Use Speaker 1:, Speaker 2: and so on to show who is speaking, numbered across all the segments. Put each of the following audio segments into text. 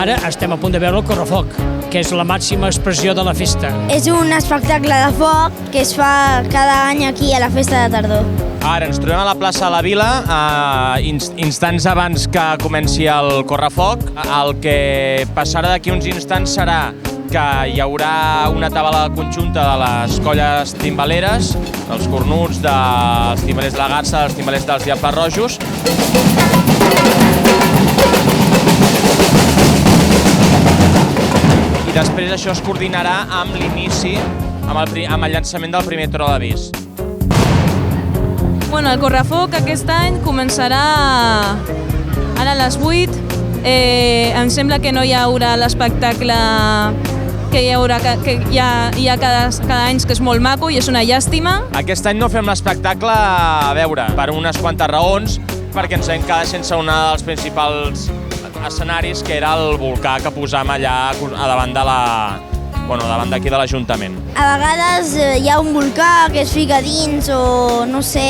Speaker 1: ara estem a punt de veure el correfoc, que és la màxima expressió de la festa.
Speaker 2: És un espectacle de foc que es fa cada any aquí a la festa de tardor.
Speaker 3: Ara ens trobem a la plaça de la Vila, instants abans que comenci el correfoc. El que passarà d'aquí uns instants serà que hi haurà una tabalada conjunta de les colles timbaleres, dels cornuts, dels timbalers de la Garsa, dels timbalers dels Diables Rojos. I després això es coordinarà amb l'inici, amb el llançament del primer tro d'avís.
Speaker 4: Bueno, el correfoc aquest any començarà ara a les 8. Em sembla que no hi haurà l'espectacle que hi ha cada any, que és molt maco i és una llàstima.
Speaker 3: Aquest any no fem l'espectacle, a veure, per unes quantes raons, perquè ens hem quedat sense un dels principals escenaris, que era el volcà que posam allà a davant d'aquí de l'Ajuntament.
Speaker 2: A vegades hi ha un volcà que es fica dins o, no sé,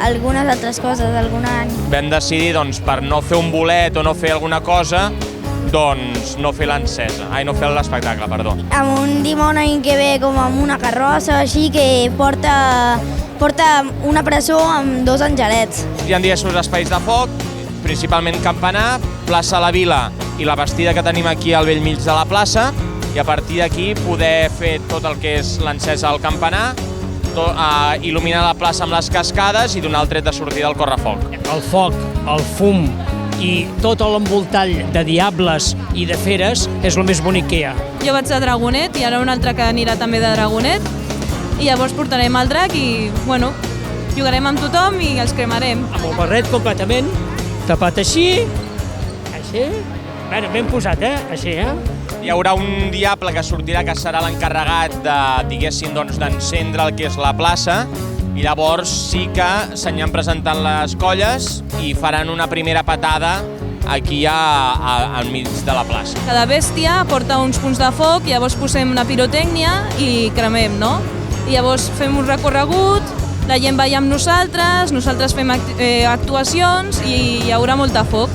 Speaker 2: algunes altres coses, algun any.
Speaker 3: Vam decidir, doncs, per no fer un bolet o no fer alguna cosa, doncs no fer l'espectacle, perdó.
Speaker 2: Amb un dimoni que ve com amb una carrossa, així, que porta una presó amb dos angelets.
Speaker 3: Hi ha diversos espais de foc, principalment campanar, plaça de la Vila i la bastida que tenim aquí al bell mig de la plaça, i a partir d'aquí poder fer tot el que és l'encesa al campanar, il·luminar la plaça amb les cascades i donar el tret de sortida al correfoc.
Speaker 1: El foc, el fum i tot l'envoltall de diables i de feres és el més bonic que hi ha.
Speaker 4: Jo vaig de Dragonet i ara un altre que anirà també de Dragonet, i llavors portarem el drac i, bueno, jugarem amb tothom i els cremarem.
Speaker 1: Amb el barret completament, tapat així, ben posat, així,
Speaker 3: Hi haurà un diable que sortirà, que serà l'encarregat d'encendre el que és la plaça, i llavors sí que s'aniran presentant les colles i faran una primera patada aquí al mig de la plaça.
Speaker 4: Cada bèstia porta uns punts de foc, llavors posem una pirotècnia i cremem, no? I llavors fem un recorregut, la gent balla amb nosaltres fem actuacions i hi haurà molta foc.